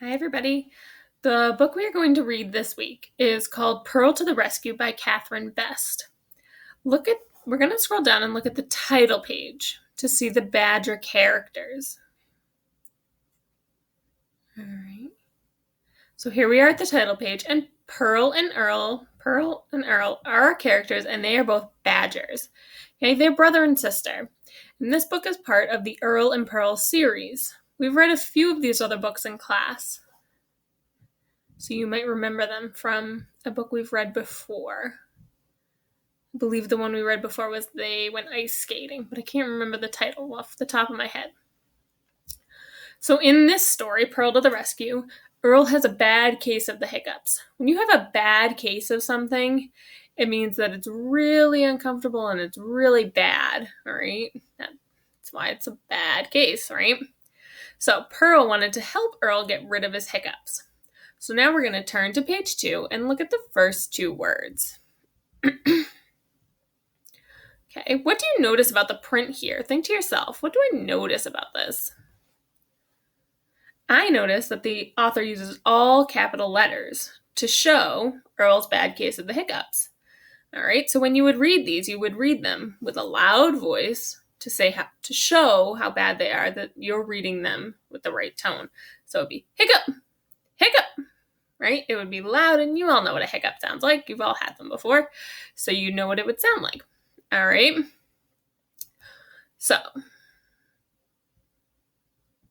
Hi, everybody. The book we are going to read this week is called Pearl to the Rescue by Catherine Best. We're going to scroll down and look at the title page to see the Badger characters. All right. So here we are at the title page, and Pearl and Earl are our characters, and they are both badgers. Okay, they're brother and sister. And this book is part of the Earl and Pearl series. We've read a few of these other books in class, so you might remember them from a book we've read before. I believe the one we read before was They Went Ice Skating, but I can't remember the title off the top of my head. So in this story, Pearl to the Rescue, Earl has a bad case of the hiccups. When you have a bad case of something, it means that it's really uncomfortable and it's really bad, all right? That's why it's a bad case, right? So Pearl wanted to help Earl get rid of his hiccups. So now we're going to turn to page 2 and look at the first 2 words. Okay, what do you notice about the print here? Think to yourself, what do I notice about this? I notice that the author uses all capital letters to show Earl's bad case of the hiccups. All right, so when you would read these, you would read them with a loud voice to show how bad they are, that you're reading them with the right tone. So it'd be hiccup, hiccup, right? It would be loud, and you all know what a hiccup sounds like. You've all had them before, so you know what it would sound like. All right. So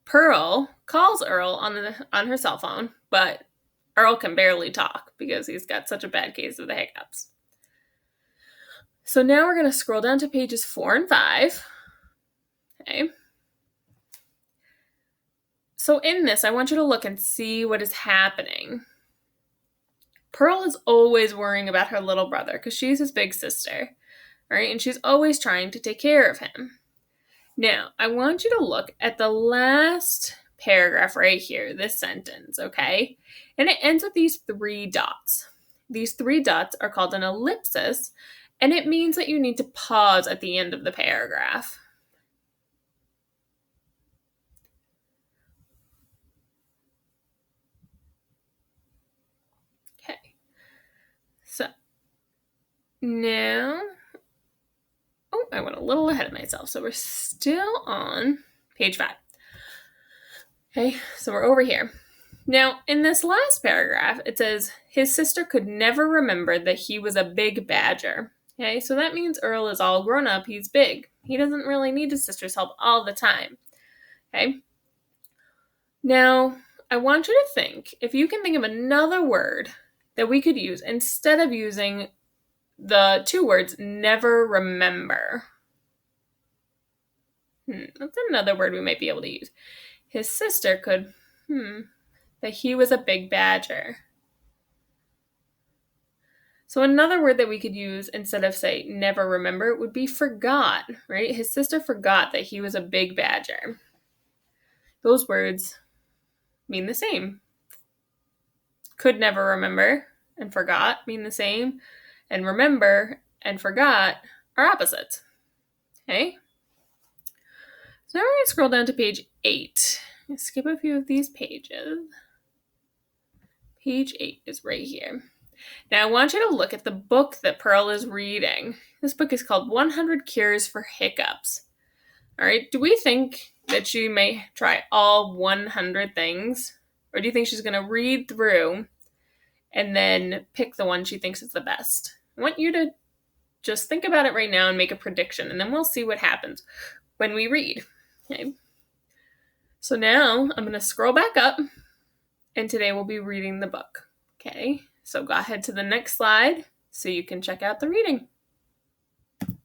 Pearl calls Earl on her cell phone, but Earl can barely talk because he's got such a bad case of the hiccups. So now we're going to scroll down to pages 4 and 5. Okay. So in this, I want you to look and see what is happening. Pearl is always worrying about her little brother because she's his big sister, right? And she's always trying to take care of him. Now, I want you to look at the last paragraph right here, this sentence, okay? And it ends with these 3 dots. These 3 dots are called an ellipsis, and it means that you need to pause at the end of the paragraph. Okay. So, now, I went a little ahead of myself. So we're still on page 5. Okay, so we're over here. Now, in this last paragraph, it says, his sister could never remember that he was a big badger. Okay, so that means Earl is all grown up. He's big. He doesn't really need his sister's help all the time. Okay? Now, I want you to think, if you can think of another word that we could use instead of using the 2 words, never remember. That's another word we might be able to use. His sister could, that he was a big badger. So another word that we could use instead of, say, never remember would be forgot, right? His sister forgot that he was a big badger. Those words mean the same. Could never remember and forgot mean the same, and remember and forgot are opposites. Okay? So now we're going to scroll down to page 8. Skip a few of these pages. Page 8 is right here. Now, I want you to look at the book that Pearl is reading. This book is called 100 Cures for Hiccups. All right, do we think that she may try all 100 things? Or do you think she's going to read through and then pick the one she thinks is the best? I want you to just think about it right now and make a prediction, and then we'll see what happens when we read. Okay. So now I'm going to scroll back up, and today we'll be reading the book. Okay, so go ahead to the next slide so you can check out the reading.